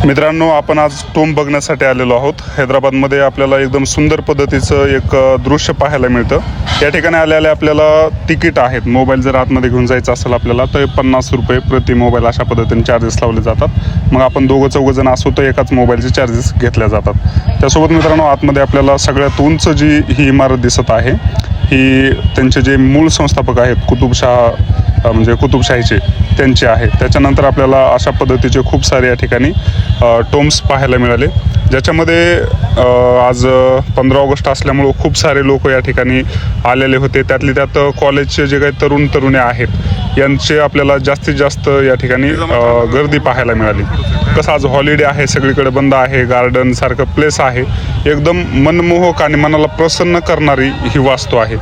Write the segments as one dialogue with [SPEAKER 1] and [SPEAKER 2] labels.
[SPEAKER 1] मित्रांनो, आपण आज टोम बघण्यासाठी आलेलो आहोत। हैदराबादमध्ये आपल्याला एकदम सुंदर पद्धतीचं एक दृश्य पाहायला मिळतं। या ठिकाणी आलेले आपल्याला तिकीट आहेत। मोबाईल जर आतमध्ये घेऊन जायचं असेल आपल्याला तर 50 रुपये प्रति मोबाईल अशा पद्धतीने चार्जेस लावले जातात। मग आपण दोघं चौघं जण असू तर एकाच मोबाईलचे चार्जेस घेतल्या जातात। त्यासोबत मित्रांनो, आतमध्ये आपल्याला सगळ्यात उंच जी ही इमारत दिसत आहे ही त्यांचे जे मूळ संस्थापक आहेत कुतुबशाहीचे त्यांचे आहे। त्याच्यानंतर आपल्याला अशा पद्धतीचे खूप सारे या ठिकाणी टोम्स पाहायला मिळाले, ज्याच्यामध्ये आज 15 ऑगस्ट असल्यामुळं खूप सारे लोक या ठिकाणी आलेले होते। त्यातले त्यात कॉलेजचे जे काही तरुण तरुणी आहेत यांचे आपल्याला जास्तीत जास्त या ठिकाणी गर्दी पाहायला मिळाली। कसं आज हॉलिडे आहे, सगळीकडे बंद आहे, गार्डन सारखं प्लेस आहे, एकदम मनमोहक आणि मनाला प्रसन्न करणारी ही वास्तू आहे।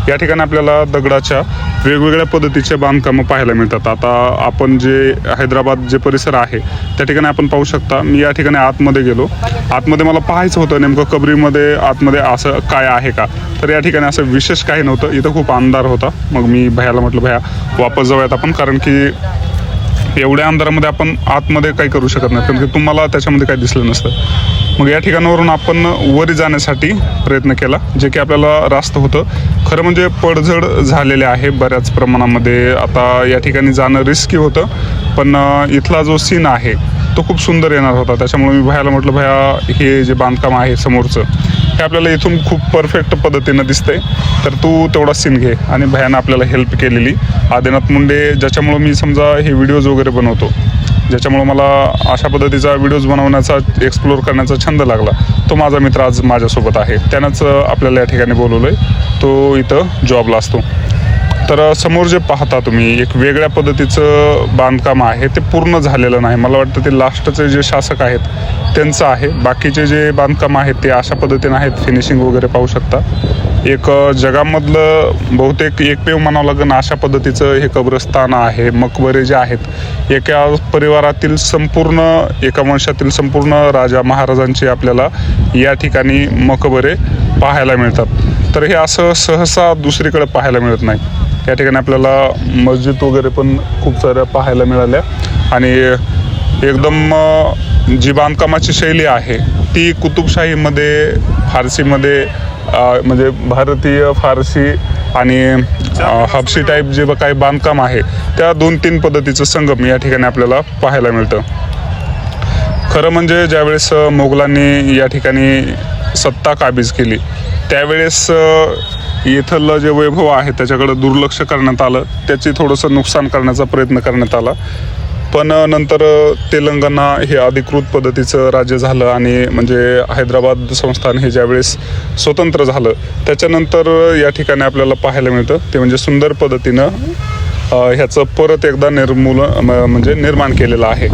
[SPEAKER 1] या ठिकाणी आपल्याला दगडाच्या वेगवेगळ्या पद्धतीचे बांधकामं पाहायला मिळतात। आता आपण जे हैदराबाद जे परिसर आहे त्या ठिकाणी आपण पाहू शकता। मी या ठिकाणी आतमध्ये गेलो, आतमध्ये मला पाहायचं होतं नेमकं कबरीमध्ये आतमध्ये असं काय आहे का, तर या ठिकाणी असं विशेष काही नव्हतं। इथं खूप अंधार होता। मग मी भैयाला म्हटलं, भैया वापस जाऊयात आपण, कारण की एवढ्या अंधारामध्ये आपण आतमध्ये काही करू शकत नाही, कारण की तुम्हाला त्याच्यामध्ये काही दिसलं नसतं। मग या ठिकाणावरून आपण वरी जाण्यासाठी प्रयत्न केला, जे की आपल्याला रास्त होतं। खरं म्हणजे पडझड झालेले आहे बऱ्याच प्रमाणामध्ये। आता या ठिकाणी जाणं रिस्की होतं, पण इथला जो सीन आहे तो खूप सुंदर येणार होता। त्याच्यामुळे मी भैयाला म्हटलं, भैया हे जे बांधकाम आहे समोरचं हे आपल्याला इथून खूप परफेक्ट पद्धतीनं दिसतंय, तर तू तेवढा सीन घे। आणि भैयानं आपल्याला हेल्प केलेली आदिनाथ मुंडे, ज्याच्यामुळं मी समजा हे व्हिडिओज वगैरे बनवतो, ज्याच्यामुळं मला अशा पद्धतीचा व्हिडिओज बनवण्याचा एक्सप्लोर करण्याचा छंद लागला, तो माझा मित्र आज माझ्यासोबत आहे। त्यानंच आपल्याला या ठिकाणी बोलवलं आहे, तो इथं जॉबला असतो। तर समोर जे पाहता तुम्ही एक वेगळ्या पद्धतीचं बांधकाम आहे, ते पूर्ण झालेलं नाही। मला वाटतं ते लास्टचे जे शासक आहेत त्यांचं आहे। बाकीचे जे बांधकाम आहेत ते अशा पद्धतीने आहेत, फिनिशिंग वगैरे पाहू शकता। एक जगामधलं बहुतेक एकमेव म्हणावं लागेल अशा पद्धतीचं हे कब्रस्तान आहे। मकबरे जे आहेत एका परिवारातील संपूर्ण, एका वंशातील संपूर्ण राजा महाराजांचे आपल्याला या ठिकाणी मकबरे पाहायला मिळतात। तर हे असं सहसा दुसरीकडे पाहायला मिळत नाही। या ठिकाणी आपल्याला मस्जिद वगैरे पण खूप साऱ्या पाहायला मिळाल्या। आणि एकदम जी बांधकामाची शैली आहे ती कुतुबशाहीमध्ये, फारसीमध्ये, म्हणजे भारतीय, फारसी आणि हबशी टाईप जे काही बांधकाम आहे त्या 2-3 पद्धतीचं संगम या ठिकाणी आपल्याला पाहायला मिळतं। खरं म्हणजे ज्यावेळेस मोगलांनी या ठिकाणी सत्ता काबीज केली त्यावेळेस इथलं जे वैभव आहे त्याच्याकडे दुर्लक्ष करण्यात आलं, त्याची थोडंसं नुकसान करण्याचा प्रयत्न करण्यात आला। पण नंतर तेलंगणा हे अधिकृत पद्धतीचं राज्य झालं आणि म्हणजे हैदराबाद संस्थान हे ज्यावेळेस स्वतंत्र झालं त्याच्यानंतर या ठिकाणी आपल्याला पाहायला मिळतं ते म्हणजे सुंदर पद्धतीनं ह्याचं परत एकदा निर्माण केलेलं आहे।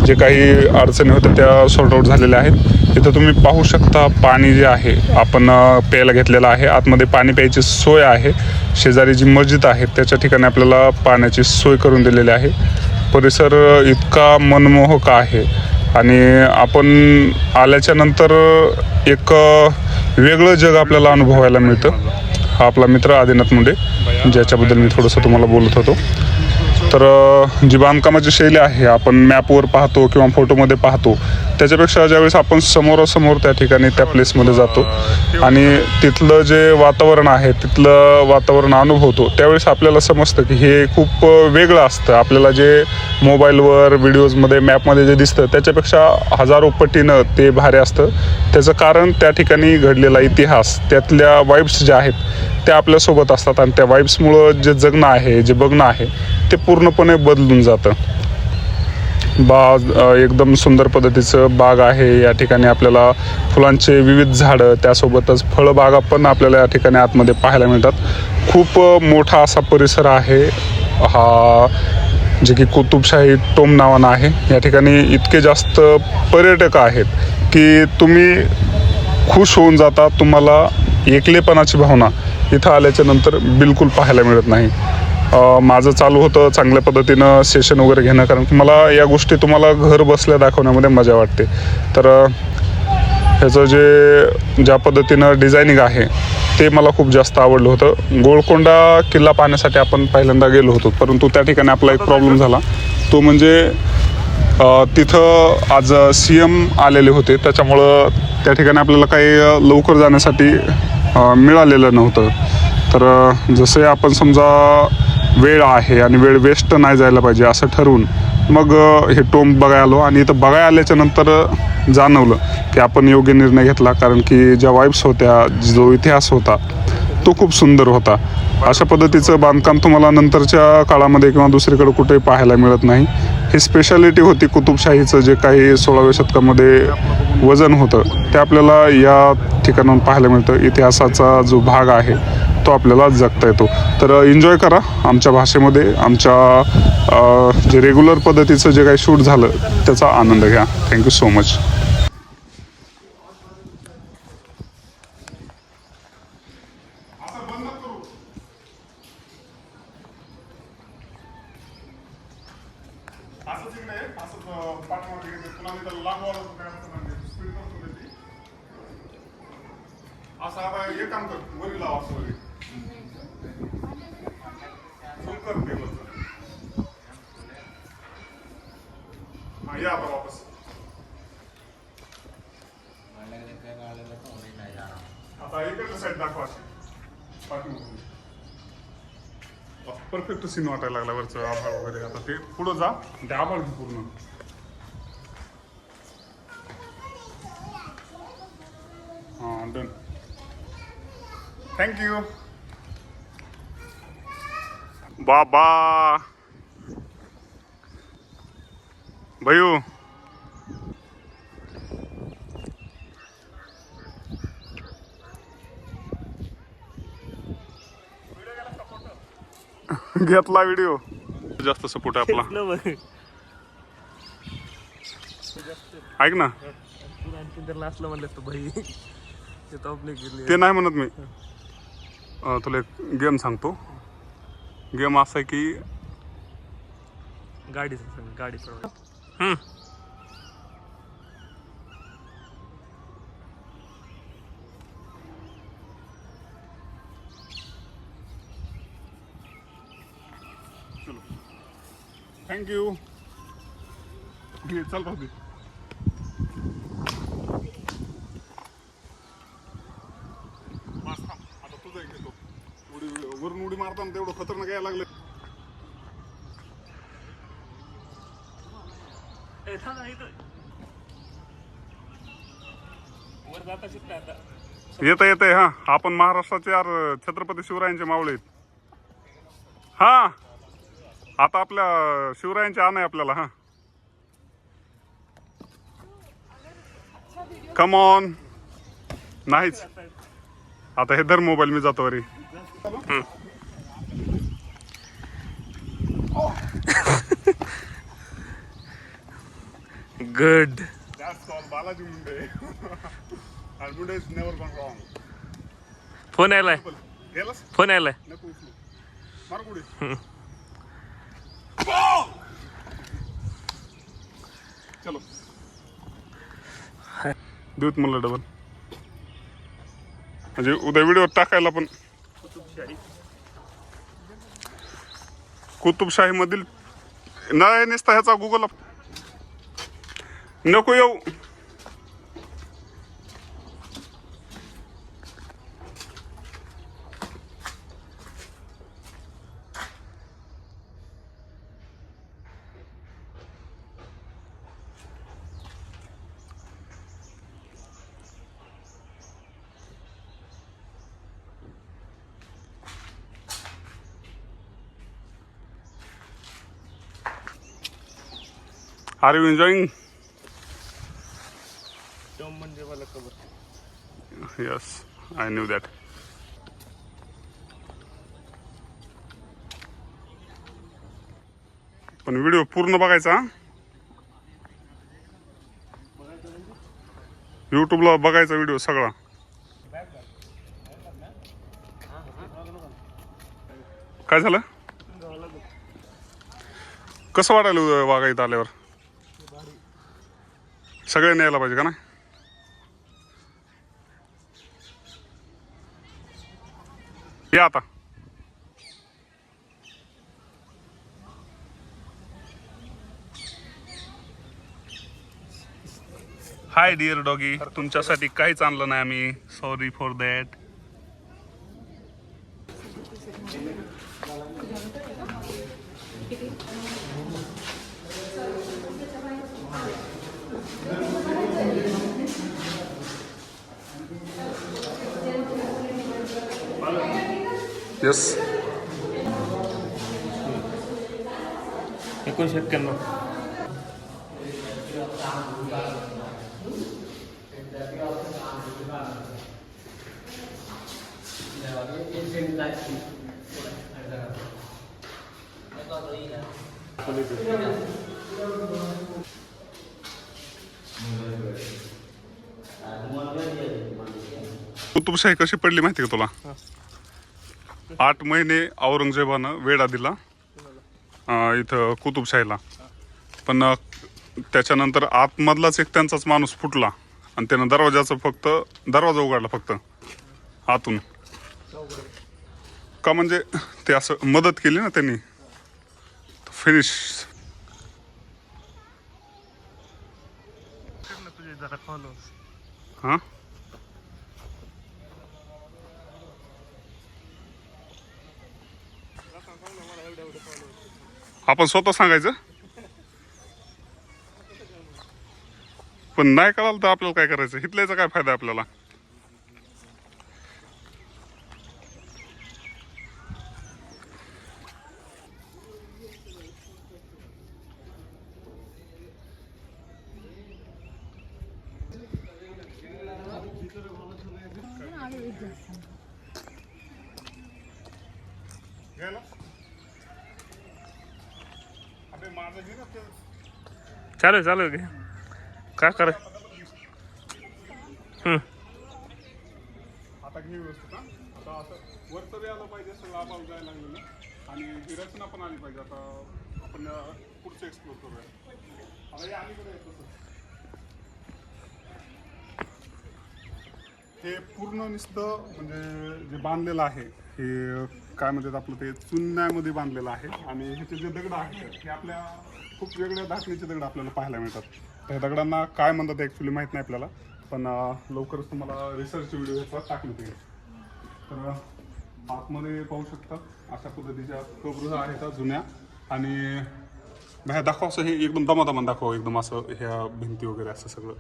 [SPEAKER 1] जे काही अडचणी होत्या त्या सॉर्ट आऊट झालेल्या आहेत। इथं तुम्ही पाहू शकता पाणी जे आहे आपण प्यायला घेतलेलं आहे। आतमध्ये पाणी प्यायची सोय आहे। शेजारी जी मस्जिद आहे त्याच्या ठिकाणी आपल्याला पाण्याची सोय करून दिलेली आहे। परिसर इतका मनमोहक आहे आणि आपण आल्याच्या नंतर एक वेगळं जग आपल्याला अनुभवायला मिळतं। हा आपला मित्र आदिनाथ मुंडे, ज्याच्याबद्दल मी थोडंसं तुम्हाला बोलत होतो। तर जी बांधकामाची शैली आहे आपण मॅपवर पाहतो किंवा फोटोमध्ये पाहतो त्याच्यापेक्षा ज्यावेळेस आपण समोरासमोर त्या ठिकाणी त्या प्लेसमध्ये जातो आणि तिथलं जे वातावरण आहे तिथलं वातावरण अनुभवतो त्यावेळेस आपल्याला समजतं की हे खूप वेगळं असतं। आपल्याला जे मोबाईलवर, व्हिडिओजमध्ये, मॅपमध्ये जे दिसतं त्याच्यापेक्षा हजारो पटीनं ते भारी असतं। त्याचं कारण त्या ठिकाणी घडलेला इतिहास, त्यातल्या वाईब्स ज्या आहेत त्या आपल्यासोबत असतात आणि त्या वाईब्समुळं जे जगणं आहे, जे बघणं आहे ते पूर्णपणे बदलून जातं। एकदम सुंदर पद्धतीचं बाग आहे। या ठिकाणी आपल्याला फुलांचे विविध झाडं, त्यासोबतच फळबागा पण आपल्याला या ठिकाणी आतमध्ये पाहायला मिळतात। खूप मोठा असा परिसर आहे हा, जे की कुतुबशाही टोम नावानं आहे। या ठिकाणी इतके जास्त पर्यटक आहेत की तुम्ही खुश होऊन जाता। तुम्हाला एकलेपणाची भावना इथं आल्याच्या नंतर बिलकुल पाहायला मिळत नाही। माझं चालू होतं चांगल्या पद्धतीनं सेशन वगैरे घेणं, कारण की मला या गोष्टी तुम्हाला घर बसल्या दाखवण्यामध्ये मजा वाटते। तर ह्याचं ज्या पद्धतीनं डिझायनिंग आहे ते मला खूप जास्त आवडलं होतं। गोलकोंडा किल्ला पाहण्यासाठी आपण पहिल्यांदा गेलो होतो, परंतु त्या ठिकाणी आपला एक प्रॉब्लेम झाला, तो म्हणजे तिथं आज CM आलेले होते, त्याच्यामुळं त्या ठिकाणी आपल्याला काही लवकर जाण्यासाठी मिळालेलं नव्हतं. तर जसे आपण समजा वेळ आहे आणि वेळ वेस्ट नाही जायला पाहिजे असं ठरवून मग हे टोम बघायला आलो. आणि इथं बघायला आल्याच्या नंतर जाणवलं की आपण योग्य निर्णय घेतला, कारण की ज्या वाईब्स होत्या, जो इतिहास होता तो खूप सुंदर होता. अशा पद्धतीचं बांधकाम तुम्हाला नंतरच्या काळामध्ये किंवा दुसरीकडे कुठेही पाहायला मिळत नाही. ही स्पेशालिटी होती कुतुबशाहीचं, जे काही 16व्या शतकामध्ये वजन होतं ते आपल्याला या ठिकाणाहून पाहायला मिळतं. इतिहासाचा जो भाग आहे तो आपल्याला जगता येतो. तर एन्जॉय करा आमच्या भाषेमध्ये. आमच्या जे रेग्युलर पद्धतीचं जे काही शूट झालं त्याचा आनंद घ्या. Thank you so much. असं आता हे काम कर, वरी लाव असं वरी झूम कर टेबलचं. हा या आता वापस. आता इकडचं साईड दाखवा अशी पाठीमागून. परफेक्ट सीन वाटायला लागला वरचं आभाळ वगैरे. आता ते पुढं जा, ते आभाळ घे पूर्ण. हां डन. थँक्यू बाबा. भैयू घेतला व्हिडिओ. जास्त सपोर्ट आहे आपला. ऐक ना, ते नाही म्हणत मी. तुला एक गेम सांगतो. गेम असा आहे की
[SPEAKER 2] गाडी
[SPEAKER 1] चलो थँक्यू. चल राहू दे. बस थांब, आता तुझं एक घेतो. वरून उडी मारताना तेवढं खतरनाक यायला लागलं. येत येतंय. हा, आपण महाराष्ट्राचे यार छत्रपती शिवरायांचे मावळे आहेत. हा, आता आपल्या शिवरायांचे आण आहे आपल्याला. हा, कम ऑन. नाहीच, आता हे धर मोबाईल, मी जातो वरी.
[SPEAKER 2] Good.
[SPEAKER 1] That's all Balaji Munde. And Munde is never gone wrong.
[SPEAKER 2] Phone आलाय,
[SPEAKER 1] गेलास
[SPEAKER 2] फोन आलाय.
[SPEAKER 1] नको उचलू. मार गुडी. चलो देऊत मला डबल, म्हणजे उद्या व्हिडिओ टाकायला पण. कुतुबशाही मधील नाही नसता ह्याचा गुगल नको येऊ. Are you enjoying? Yes, I knew that. पण व्हिडिओ पूर्ण बघायचा. यूट्यूबला बघायचा व्हिडिओ सगळा. काय झालं? कसं वाटायला वागायचं आल्यावर? सगळ्यांनी यायला पाहिजे का ना? या आता. हाय डिअर डॉगी, तुमच्यासाठी काहीच आणलं नाही आम्ही, sorry for that. Yes,
[SPEAKER 2] 1991.
[SPEAKER 1] Qutubshahi कशी पडली माहिती का तुला? 8 महिने औरंगजेबानं वेढा दिला इथं कुतुबशाहीला, पण त्याच्यानंतर आतमधलाच एक त्यांचाच माणूस फुटला आणि त्यानं दरवाजा उघडला फक्त आतून. का म्हणजे ते असं मदत केली ना त्यांनी. फिनिश. हां, आपण स्वतः सांगायचं, पण नाही कळालं तर आपल्याला काय करायचं? इथल्याचा काय फायदा आपल्याला?
[SPEAKER 2] चालू आहे की काय करे.
[SPEAKER 1] आता घे व्यवस्थित. आता असं वरचं बी आलं पाहिजे, सगळं आबाल जायला लागलेलं, आणि ही रचना पण आली पाहिजे. आता आपण पुढचं एक्सप्लोर करूया. आता हे अलीकडे येत तसं हे पूर्ण नुसतं म्हणजे जे बांधलेलं आहे हे काय म्हणतात आपलं, ते चुन्यामध्ये बांधलेलं आहे. आणि ह्याचे जे दगड आहेत हे आपल्या खूप वेगळ्या धाकणीचे दगड आपल्याला पाहायला मिळतात. त्या दगडांना काय म्हणतात ॲक्च्युली माहीत नाही आपल्याला, पण लवकरच तुम्हाला रिसर्च व्हिडिओ ह्याचा टाकले ते. तर आतमध्ये पाहू शकता अशा पद्धतीच्या कबरं आहेत जुन्या. आणि बाहेर दाखवा असं, हे एकदम दमादमान दाखवा, एकदम असं ह्या भिंती वगैरे असं सगळं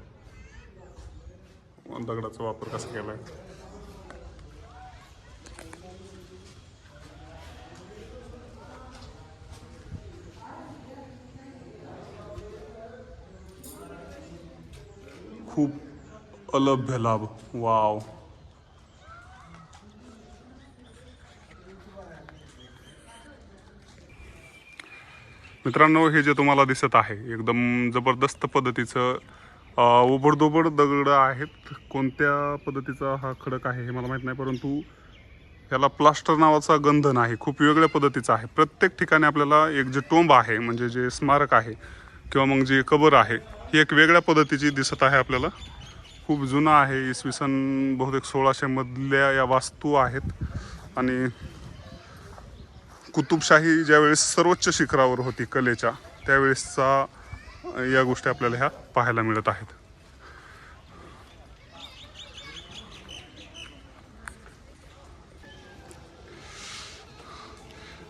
[SPEAKER 1] दगडाचा वापर कसा केला आहे. खूप अलभ्य लाभ. वाव. मित्रांनो, हे जे तुम्हाला दिसत आहे एकदम जबरदस्त पद्धतीचं उबडधोबड दगड आहेत. कोणत्या पद्धतीचा हा खडक आहे हे मला माहीत नाही, परंतु ह्याला प्लास्टर नावाचा गंध नाही, खूप वेगळ्या पद्धतीचा आहे. प्रत्येक ठिकाणी आपल्याला एक जे टोंब आहे, म्हणजे जे स्मारक आहे किंवा मग जी कबर आहे, ही एक वेगळ्या पद्धतीची दिसत आहे आपल्याला. खूप जुना आहे, इसवी सन बहुतेक 1600 मधल्या या वास्तू आहेत. आणि कुतुबशाही ज्यावेळेस सर्वोच्च शिखरावर होती कलेच्या, त्यावेळेसचा या गोष्टी आपल्याला ह्या पाहायला मिळत आहेत.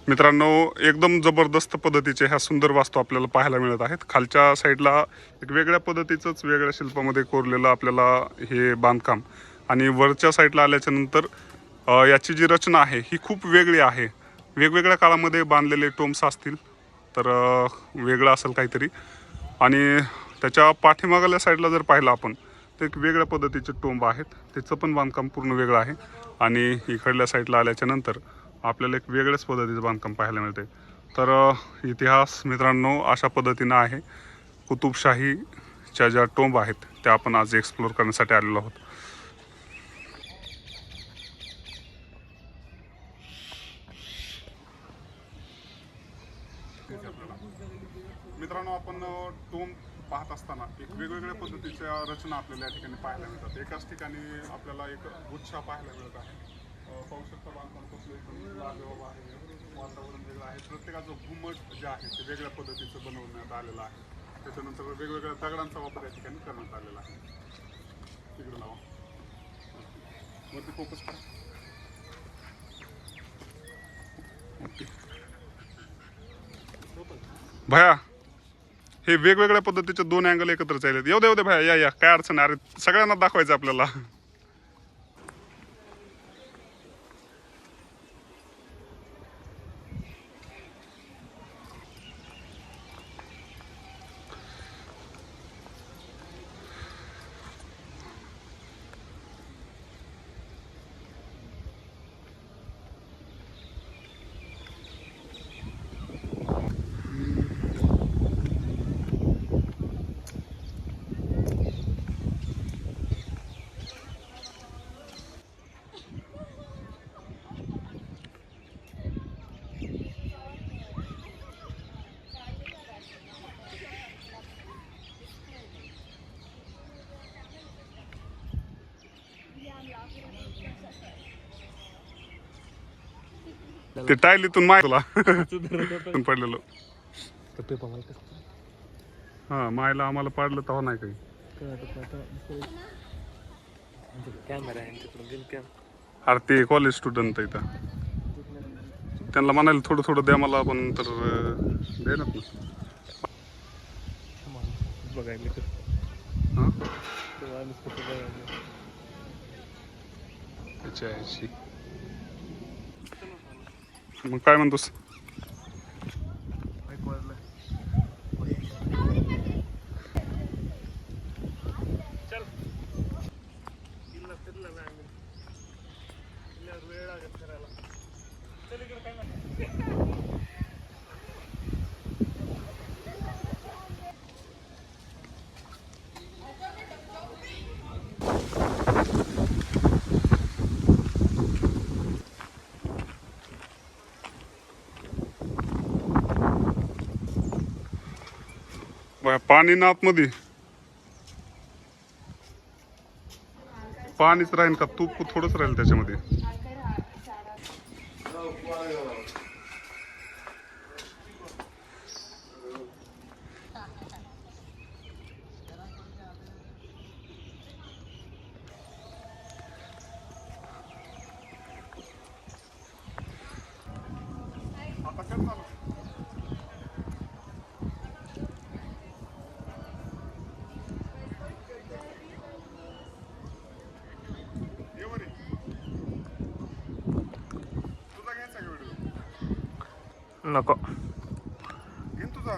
[SPEAKER 1] मित्रांनो, एकदम जबरदस्त पद्धतीचे ह्या सुंदर वास्तू आपल्याला पाहायला मिळत आहेत. खालच्या साईडला एक वेगळ्या पद्धतीचंच वेगळ्या शिल्पामध्ये कोरलेलं आपल्याला हे बांधकाम, आणि वरच्या साईडला आल्याच्या नंतर याची जी रचना आहे ही खूप वेगळी आहे. वेगवेगळ्या काळामध्ये बांधलेले टोम्स असतील तर वेगळं असेल काहीतरी. आणि त्याच्या पाठीमागल्या साईडला जर पाहिलं आपण तर एक वेगळ्या पद्धतीचे टोंब आहेत, त्याचं पण बांधकाम पूर्ण वेगळं आहे. आणि इकडल्या साईडला आल्याच्या नंतर आपल्याला एक वेगळ्याच पद्धतीचं बांधकाम पाहायला मिळते. तर इतिहास मित्रांनो अशा पद्धतीनं आहे. कुतुबशाहीच्या ज्या टोंब आहेत त्या आपण आज एक्सप्लोर करण्यासाठी आलेलो आहोत. मित्रांनो, आपण टोंब पाहत असताना एक वेगवेगळ्या पद्धतीच्या रचना आपल्याला या ठिकाणी पाहायला मिळतात. एकाच ठिकाणी आपल्याला एक गुच्छा पाहायला मिळत आहे. पाहू शकता बांधकाम कसलं लाजवाब आहे, वातावरण वेगळं आहे. प्रत्येकाचं घुमट जे आहे ते वेगळ्या पद्धतीचं बनवण्यात आलेलं आहे. त्याच्यानंतर वेगवेगळ्या दगडांचा वापर या ठिकाणी करण्यात आलेला आहे. तिकडे लावा वरती फोकस करा. भया हे वेगवेगळ्या पद्धतीचे 2 अँगल एकत्र चाललेत. येऊ दे भया, या काय अडचण आहे. अरे सगळ्यांना दाखवायचं आपल्याला. ते टायलीतून माय तुला पडलेलो. हा मायला आम्हाला पाडलं तेव्हा नाही काही.
[SPEAKER 2] कॅमेरा आहे तिकडून कॅमेरा.
[SPEAKER 1] अरे ते कॉलेज स्टुडंट आहे इथं. त्यांना म्हणायला थोडं थोडं द्या मला, पण तर देणार ना.
[SPEAKER 2] बघायला
[SPEAKER 1] हां
[SPEAKER 2] बघायला.
[SPEAKER 1] त्याची आईची. मग काय म्हणतोस?
[SPEAKER 2] वेळ लागेल करायला.
[SPEAKER 1] पाणी ना आतमध्ये पाणीच राहील का? तूप थोडंच राहील त्याच्यामध्ये.
[SPEAKER 2] नको.
[SPEAKER 1] तुझा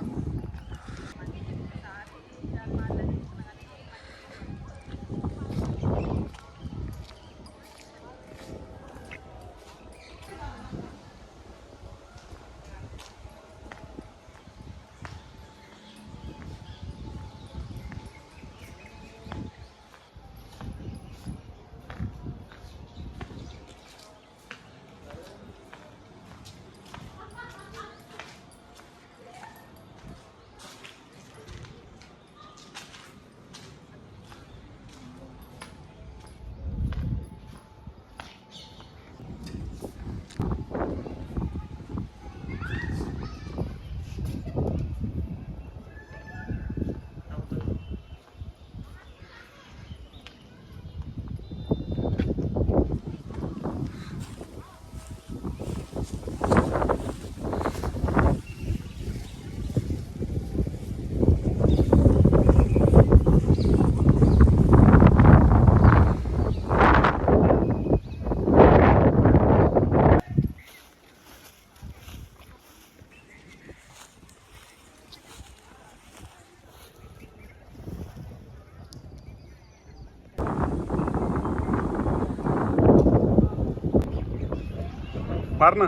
[SPEAKER 1] मार ना.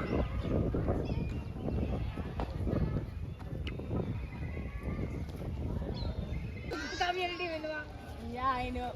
[SPEAKER 3] Community, yeah, I know.